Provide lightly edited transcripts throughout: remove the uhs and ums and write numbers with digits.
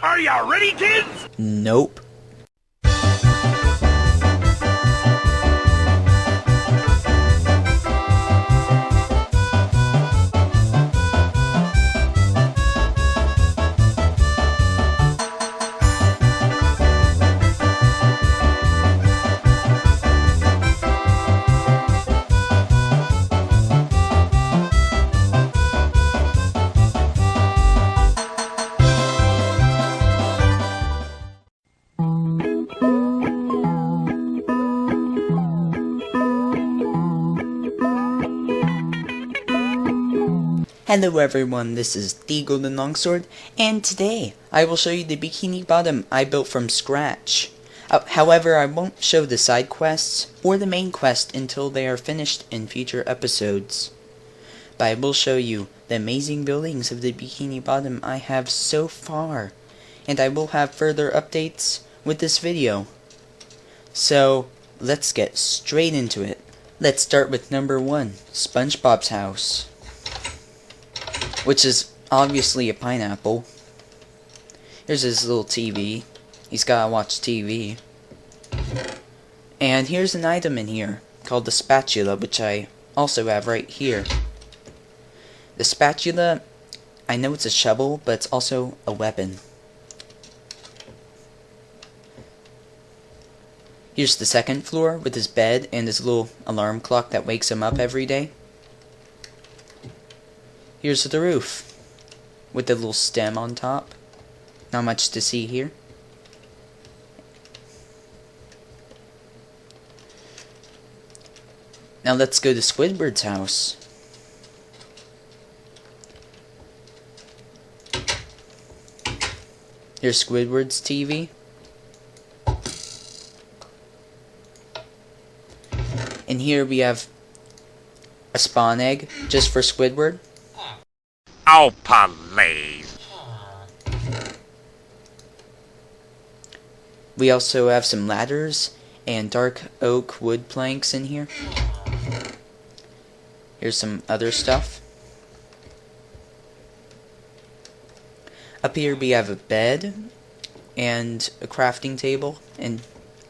Are ya ready, kids? Nope. Hello everyone, this is the Golden Longsword, and today I will show you the Bikini Bottom I built from scratch. However, I won't show the side quests or the main quest until they are finished in future episodes. But I will show you the amazing buildings of the Bikini Bottom I have so far, and I will have further updates with this video. So, let's get straight into it. Let's start with number 1, SpongeBob's house. Which is obviously a pineapple. Here's his little TV. He's gotta watch TV. And here's an item in here called the spatula, which I also have right here. The spatula, I know it's a shovel, but it's also a weapon. Here's the second floor with his bed and his little alarm clock that wakes him up every day. Here's the roof, with the little stem on top. Not much to see here. Now let's go to Squidward's house. Here's Squidward's TV. And here we have a spawn egg, just for Squidward. Oh, please. We also have some ladders and dark oak wood planks in here. Here's some other stuff. Up here we have a bed and a crafting table, and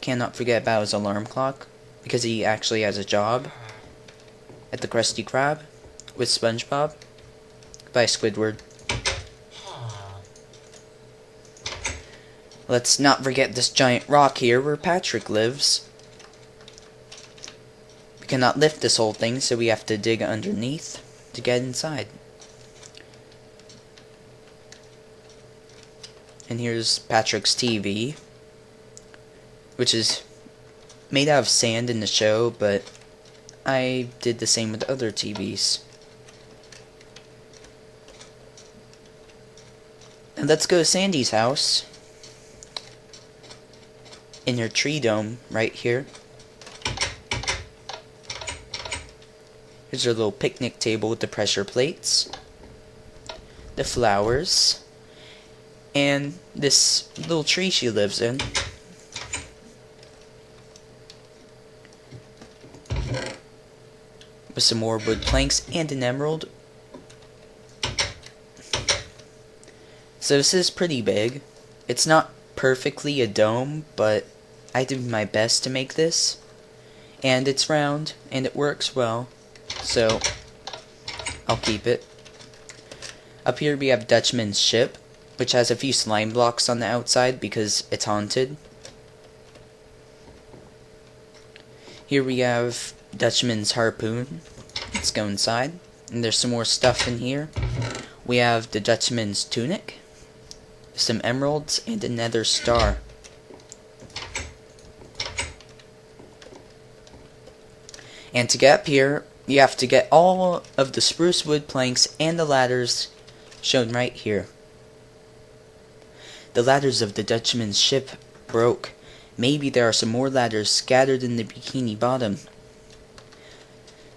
cannot forget about his alarm clock, because he actually has a job at the Krusty Krab with SpongeBob. By Squidward. Let's not forget this giant rock here where Patrick lives. We cannot lift this whole thing, so we have to dig underneath to get inside. And here's Patrick's TV, which is made out of sand in the show, but I did the same with other TVs. And let's go to Sandy's house. In her tree dome, right here. Here's her little picnic table with the pressure plates. The flowers. And this little tree she lives in. With some more wood planks and an emerald. So this is pretty big. It's not perfectly a dome, but I did my best to make this. And it's round, and it works well. So, I'll keep it. Up here we have Dutchman's ship, which has a few slime blocks on the outside because it's haunted. Here we have Dutchman's harpoon. Let's go inside. And there's some more stuff in here. We have the Dutchman's tunic. Some emeralds, and a nether star. And to get up here, you have to get all of the spruce wood planks and the ladders shown right here. The ladders of the Dutchman's ship broke. Maybe there are some more ladders scattered in the Bikini Bottom.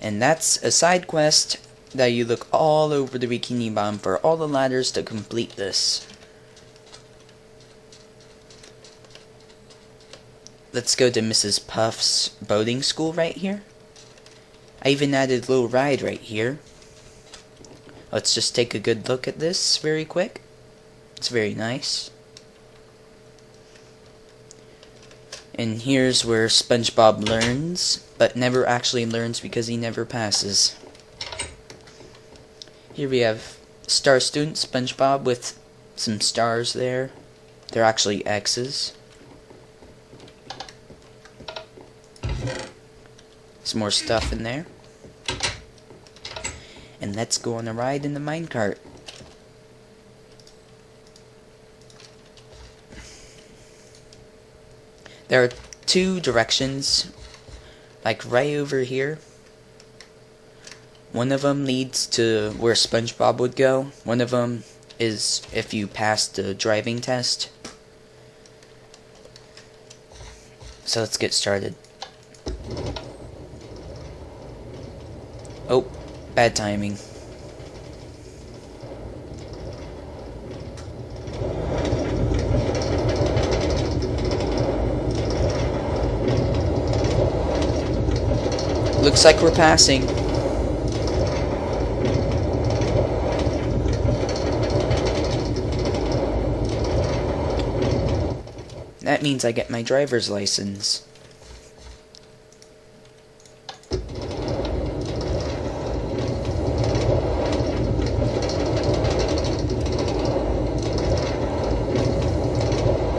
And that's a side quest that you look all over the Bikini Bottom for all the ladders to complete this. Let's go to Mrs. Puff's boating school right here. I even added a little ride right here. Let's just take a good look at this very quick. It's very nice. And here's where SpongeBob learns, but never actually learns because he never passes. Here we have star student SpongeBob with some stars there. They're actually X's. Some more stuff in there. And let's go on a ride in the minecart. There are two directions, like right over here. One of them leads to where SpongeBob would go. One of them is if you pass the driving test. So let's get started. Oh, bad timing. Looks like we're passing. That means I get my driver's license.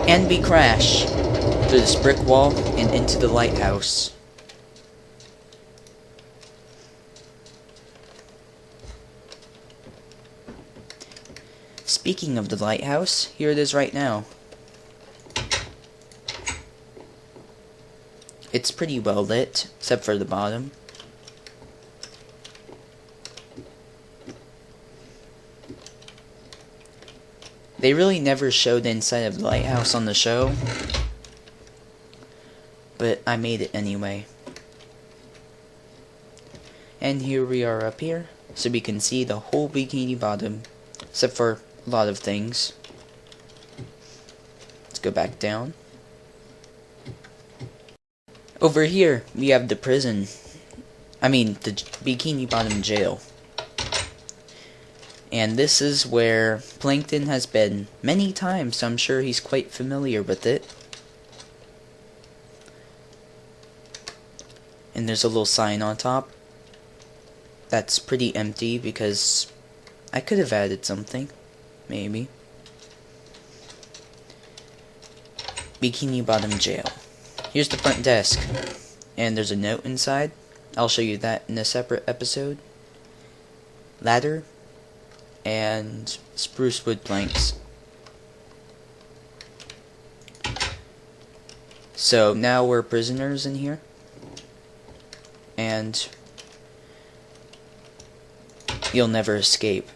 And we crash through this brick wall and into the lighthouse. Speaking of the lighthouse, here it is right now. It's pretty well lit, except for the bottom. They really never showed the inside of the lighthouse on the show, but I made it anyway. And here we are up here, so we can see the whole Bikini Bottom, except for a lot of things. Let's go back down. Over here, we have the prison. I mean, the Bikini Bottom jail. And this is where Plankton has been many times, so I'm sure he's quite familiar with it. And there's a little sign on top. That's pretty empty because I could have added something. Maybe. Bikini Bottom jail. Here's the front desk. And there's a note inside. I'll show you that in a separate episode. Ladder. And spruce wood planks. So now we're prisoners in here. And you'll never escape.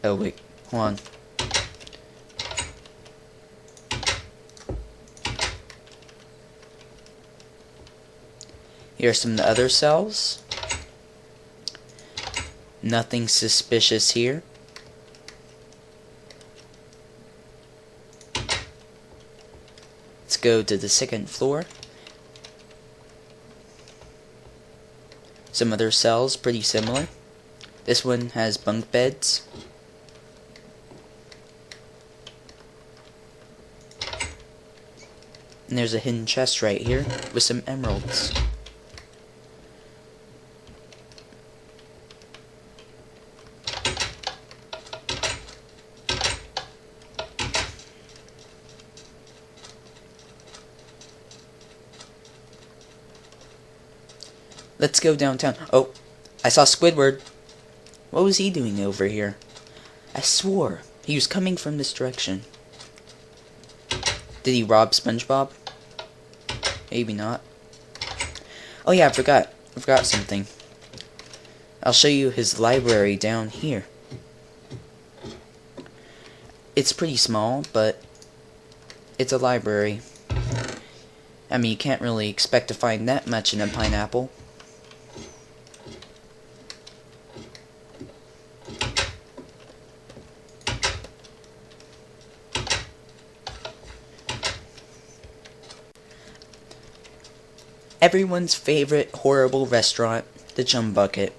Oh wait, hold on. Here are some of the other cells. Nothing suspicious here. Let's go to the second floor. Some other cells, pretty similar. This one has bunk beds. And there's a hidden chest right here with some emeralds. Let's go downtown. Oh, I saw Squidward. What was he doing over here? I swore he was coming from this direction. Did he rob SpongeBob? Maybe not. Oh yeah, I forgot something. I'll show you his library down here. It's pretty small, but it's a library. I mean, you can't really expect to find that much in a pineapple. everyone's favorite horrible restaurant, the Chum Bucket.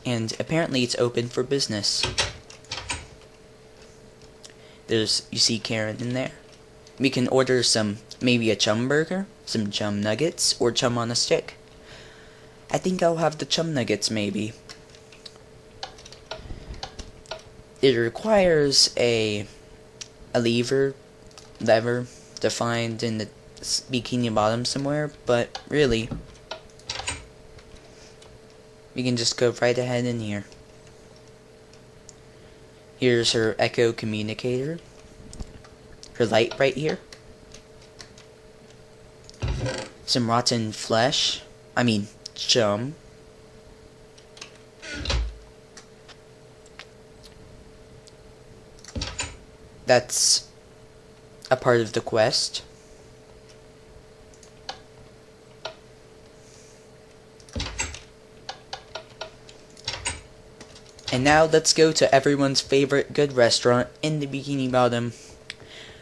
And apparently it's open for business. You see Karen in there. We can order maybe a chum burger, some chum nuggets, or chum on a stick. I think I'll have the chum nuggets maybe. It requires a lever to find in the Bikini Bottom somewhere, but really, we can just go right ahead in here. Here's her echo communicator. Her light right here. Some rotten flesh. I mean, chum. That's a part of the quest. And now let's go to everyone's favorite good restaurant in the Bikini Bottom,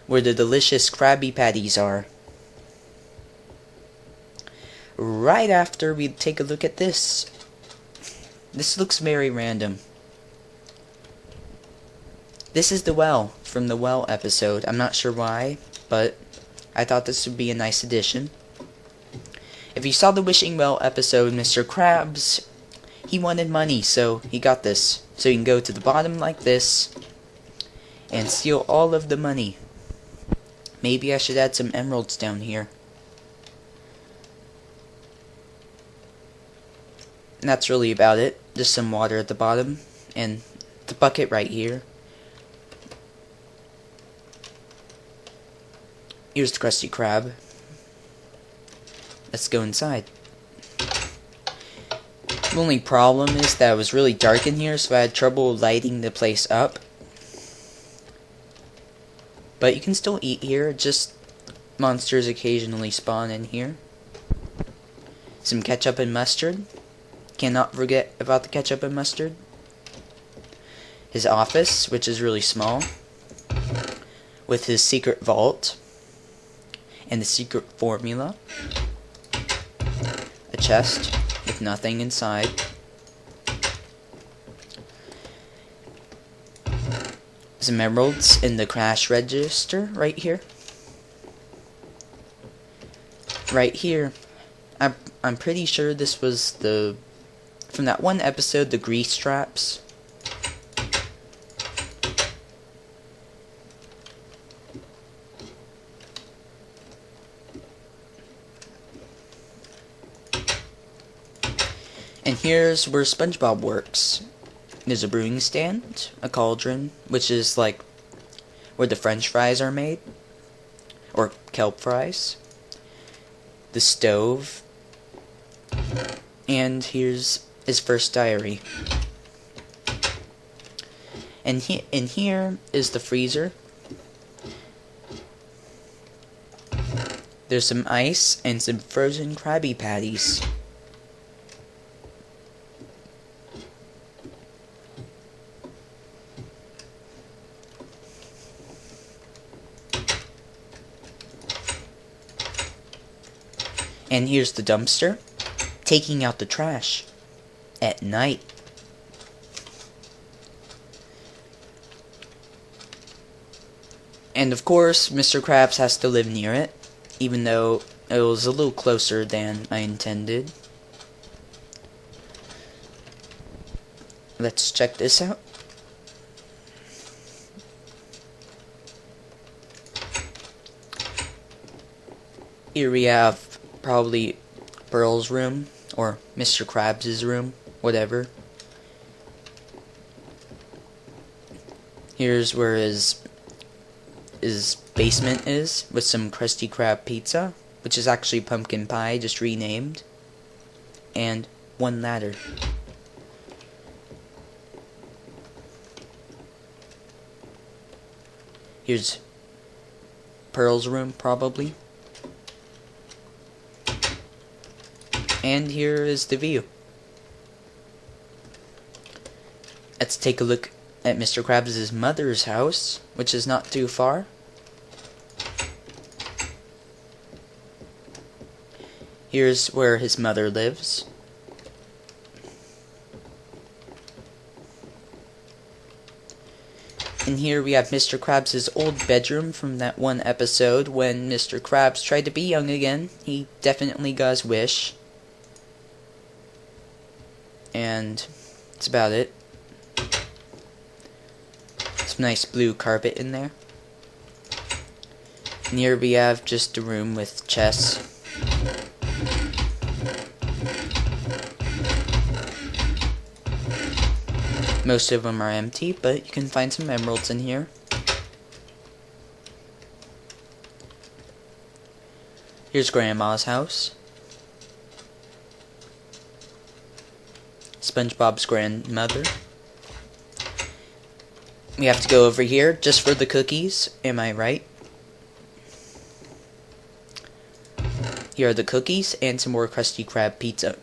where the delicious Krabby Patties are. Right after we take a look at this. This looks very random. This is the well from the well episode. I'm not sure why, but I thought this would be a nice addition. If you saw the Wishing Well episode, Mr. Krabs, he wanted money, so he got this. So you can go to the bottom like this and steal all of the money. Maybe I should add some emeralds down here. And that's really about it. Just some water at the bottom and the bucket right here. Here's the Krusty Krab. Let's go inside. The only problem is that it was really dark in here, so I had trouble lighting the place up. But you can still eat here, just monsters occasionally spawn in here. Some ketchup and mustard. Cannot forget about the ketchup and mustard. His office, which is really small, with his secret vault and the secret formula. A chest with nothing inside. Some emeralds in the crash register right here. Right here. I'm pretty sure this was from that one episode, the grease traps. And here's where SpongeBob works. There's a brewing stand, a cauldron, which is like where the French fries are made, or kelp fries, the stove, and here's his first diary. And in here is the freezer. There's some ice and some frozen Krabby Patties. And here's the dumpster, taking out the trash at night. And of course, Mr. Krabs has to live near it, even though it was a little closer than I intended. Let's check this out. Here we have probably Pearl's room, or Mr. Krabs' room, whatever. Here's where his basement is, with some Krusty Krab pizza, which is actually pumpkin pie, just renamed, and one ladder. Here's Pearl's room, probably. And here is the view. Let's take a look at Mr. Krabs' mother's house, which is not too far. Here's where his mother lives. And here we have Mr. Krabs' old bedroom from that one episode when Mr. Krabs tried to be young again. He definitely got his wish. And that's about it. Some nice blue carpet in there. And here we have just a room with chests. Most of them are empty, but you can find some emeralds in here. Here's Grandma's house. SpongeBob's grandmother. We have to go over here just for the cookies, am I right? Here are the cookies and some more Krusty Krab pizza.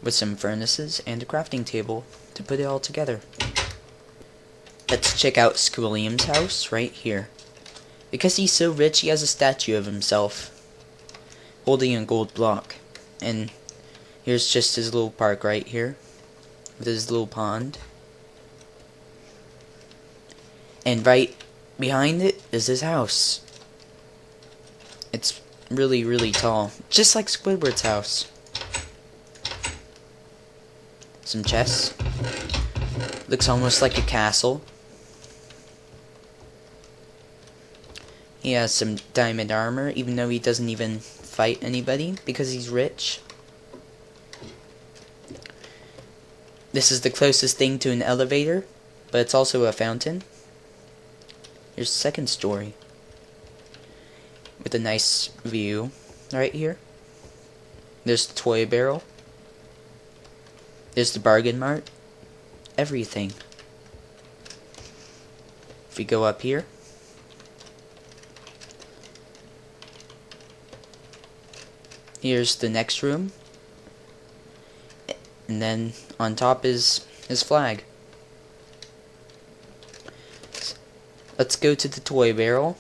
With some furnaces and a crafting table to put it all together. Let's check out Squilliam's house right here. Because he's so rich, he has a statue of himself holding a gold block. And here's just his little park right here with his little pond. And right behind it is his house. It's really, really tall, just like Squidward's house. Some chests. Looks almost like a castle. He has some diamond armor, even though he doesn't even fight anybody because he's rich. This is the closest thing to an elevator, but it's also a fountain. Here's the second story with a nice view right here. There's the toy barrel. There's the bargain mart. Everything. If we go up here, here's the next room. And then on top is his flag. Let's go to the toy barrel.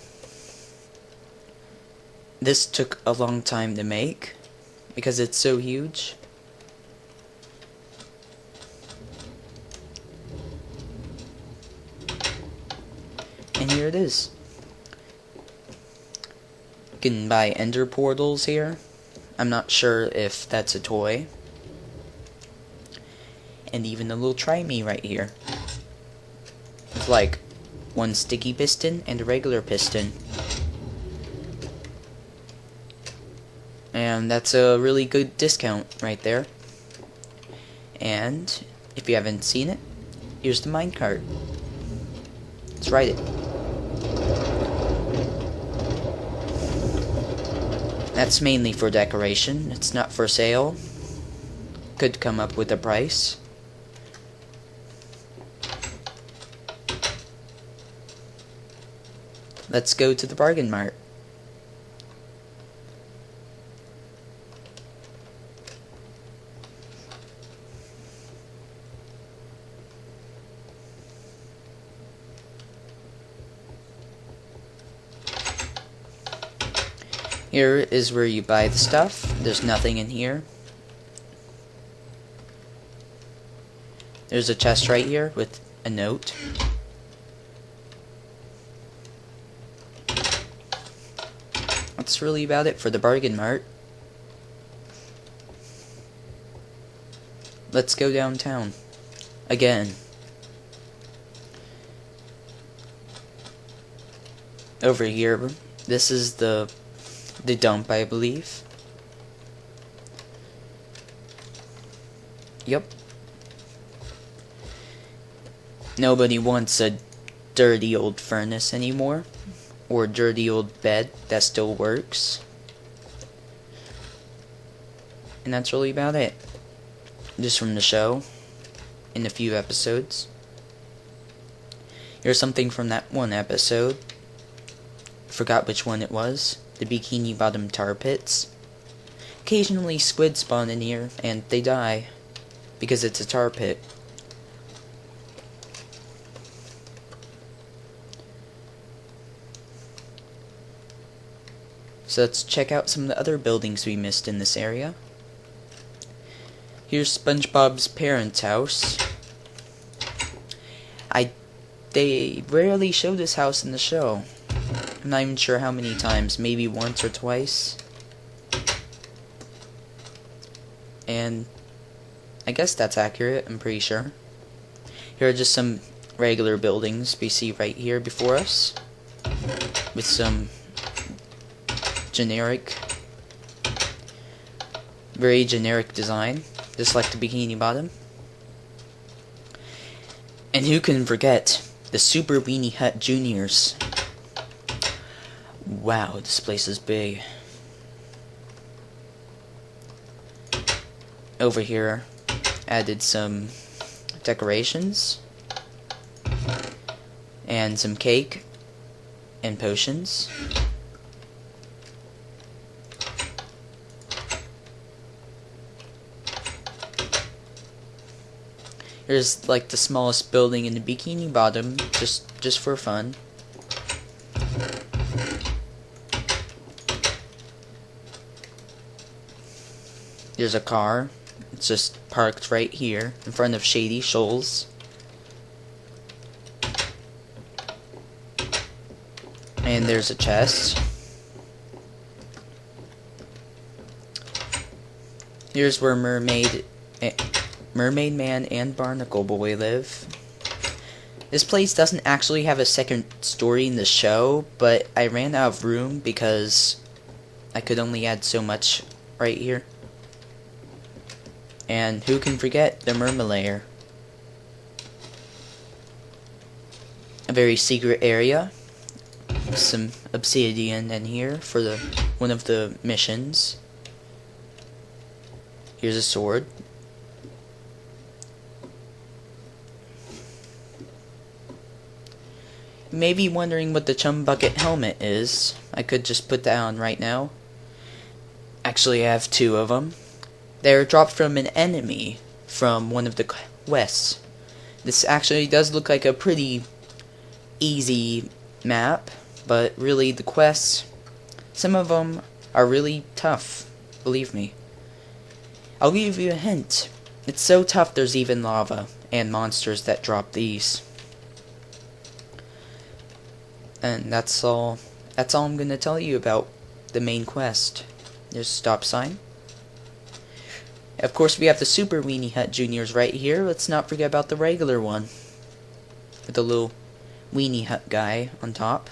This took a long time to make because it's so huge. And here it is. You can buy ender portals here. I'm not sure if that's a toy. And even a little try me right here. With like one sticky piston and a regular piston. And that's a really good discount right there. And if you haven't seen it, here's the minecart. Let's ride it. That's mainly for decoration. It's not for sale. Could come up with a price. Let's go to the bargain mart. Here is where you buy the stuff. There's nothing in here. There's a chest right here with a note. That's really about it for the bargain mart. Let's go downtown. Again. Over here, this is the dump, I believe. Yep. Nobody wants a dirty old furnace anymore. Or a dirty old bed that still works. And that's really about it. Just from the show. In a few episodes. Here's something from that one episode. Forgot which one it was. The Bikini Bottom tar pits. Occasionally squid spawn in here and they die because it's a tar pit. So let's check out some of the other buildings we missed in this area. Here's SpongeBob's parents' house. They rarely show this house in the show. I'm not even sure how many times, maybe once or twice. And I guess that's accurate, I'm pretty sure. Here are just some regular buildings we see right here before us, with some very generic design, just like the Bikini Bottom. And who can forget the Super Weenie Hut Juniors? Wow, this place is big. Over here, added some decorations and some cake and potions. Here's like the smallest building in the Bikini Bottom, just for fun. There's a car. It's just parked right here in front of Shady Shoals. And there's a chest. Here's where Mermaid Man and Barnacle Boy live. This place doesn't actually have a second story in the show, but I ran out of room because I could only add so much right here. And who can forget the Mermalair? A very secret area. Some obsidian in here for one of the missions. Here's a sword. You may be wondering what the Chum Bucket helmet is. I could just put that on right now. Actually, I have two of them. They're dropped from an enemy from one of the quests. This actually does look like a pretty easy map, but really the quests, some of them are really tough, believe me. I'll give you a hint. It's so tough there's even lava and monsters that drop these. And that's all I'm gonna tell you about the main quest. There's a stop sign. Of course, we have the Super Weenie Hut Juniors right here. Let's not forget about the regular one, with the little Weenie Hut guy on top.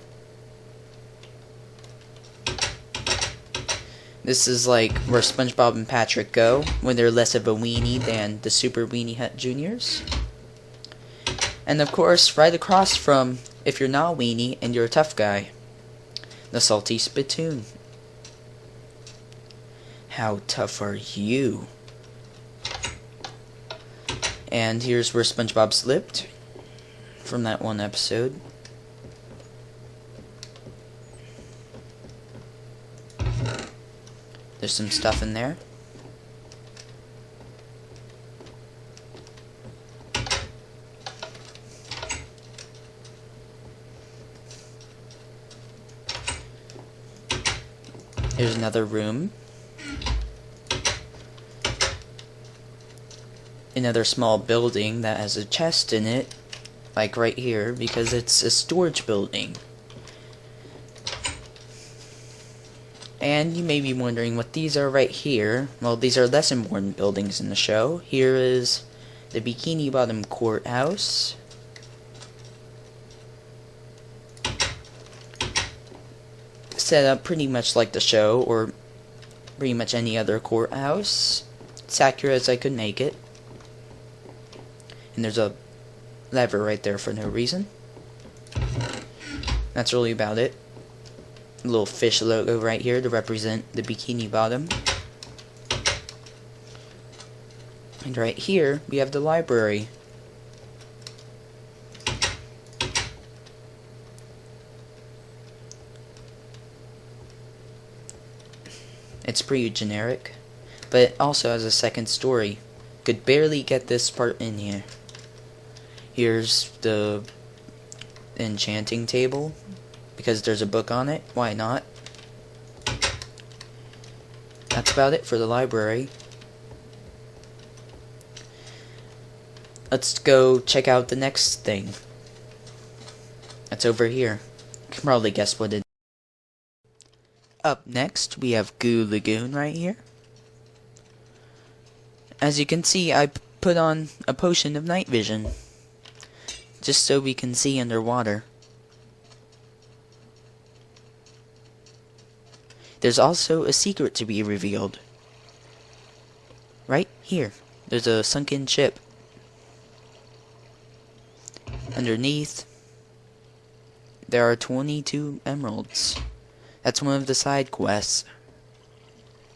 This is like where SpongeBob and Patrick go when they're less of a weenie than the Super Weenie Hut Juniors. And of course, right across from, if you're not a weenie and you're a tough guy, the Salty Spittoon. How tough are you? And here's where SpongeBob slipped from that one episode. There's some stuff in there. Here's another room. Another small building that has a chest in it, like right here, because it's a storage building. And you may be wondering what these are right here. Well, these are less important buildings in the show. Here is the Bikini Bottom Courthouse. Set up pretty much like the show, or pretty much any other courthouse. It's accurate as I could make it. And there's a lever right there for no reason. That's really about it. A little fish logo right here to represent the Bikini Bottom. And right here, we have the library. It's pretty generic, but it also has a second story. Could barely get this part in here. Here's the enchanting table, because there's a book on it. Why not? that's about it for the library. Let's go check out the next thing. That's over here. You can probably guess what it is. Up next, we have Goo Lagoon right here. As you can see, I put on a potion of night vision, just so we can see underwater. There's also a secret to be revealed. Right here, there's a sunken ship. Underneath, there are 22 emeralds. That's one of the side quests.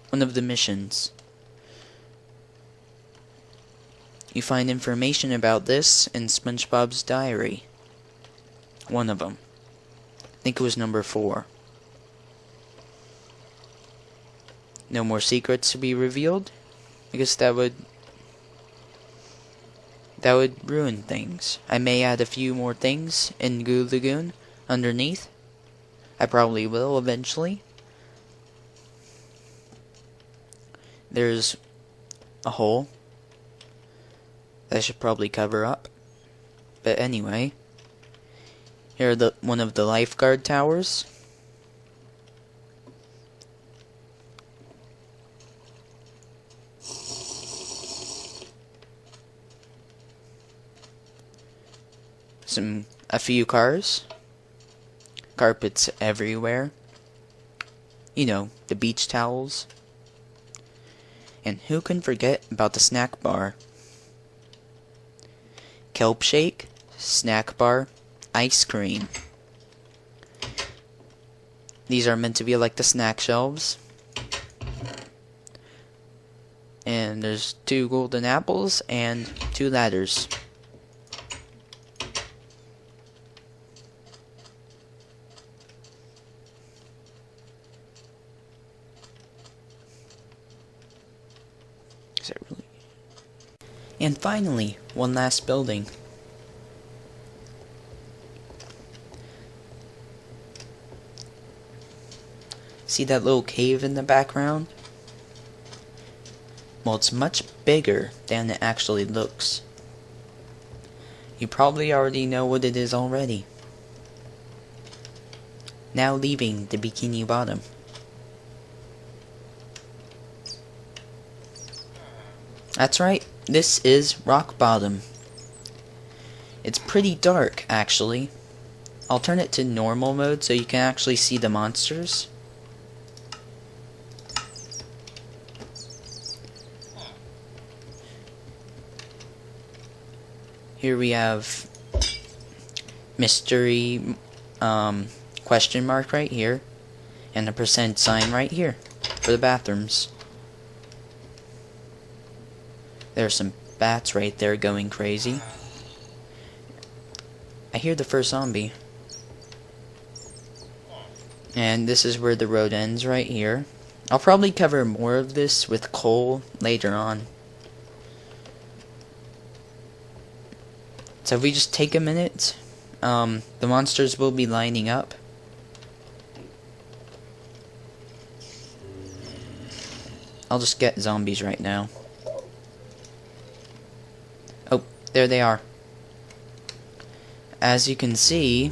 One of the missions. You find information about this in SpongeBob's diary. One of them. I think it was number 4. No more secrets to be revealed, because that would ruin things. I may add a few more things in Goo Lagoon underneath. I probably will eventually. There's a hole that I should probably cover up. But anyway, here are one of the lifeguard towers. A few cars. Carpets everywhere. You know, the beach towels. And who can forget about the snack bar? Kelp shake, snack bar, ice cream. These are meant to be like the snack shelves. And there's 2 golden apples and 2 ladders. Is that really? And finally, one last building. See that little cave in the background? Well, it's much bigger than it actually looks. You probably already know what it is already. Now leaving the Bikini Bottom. That's right, this is Rock Bottom. It's pretty dark, actually. I'll turn it to normal mode so you can actually see the monsters. Here we have mystery question mark right here, and a % sign right here for the bathrooms. There's some bats right there going crazy. I hear the first zombie. And this is where the road ends right here. I'll probably cover more of this with Cole later on. So if we just take a minute, the monsters will be lining up. I'll just get zombies right now. Oh, there they are. As you can see,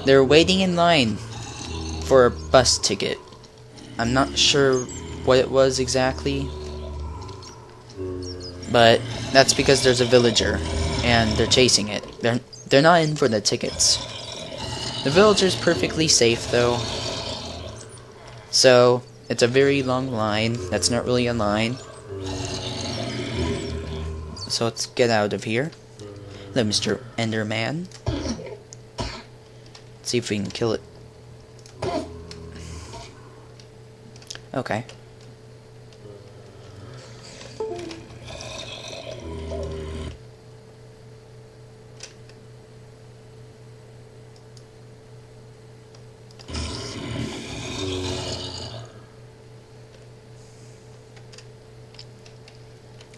they're waiting in line for a bus ticket. I'm not sure what it was exactly, but that's because there's a villager and they're chasing it. They're not in for the tickets. The villager's perfectly safe though. So it's a very long line. That's not really a line. So let's get out of here. Hello, Mr. Enderman. Let's see if we can kill it. Okay.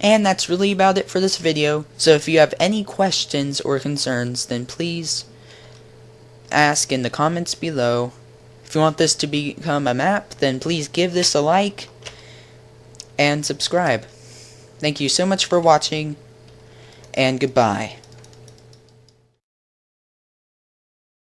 And that's really about it for this video. So if you have any questions or concerns, then please ask in the comments below. If you want this to become a map, then please give this a like and subscribe. Thank you so much for watching, and goodbye.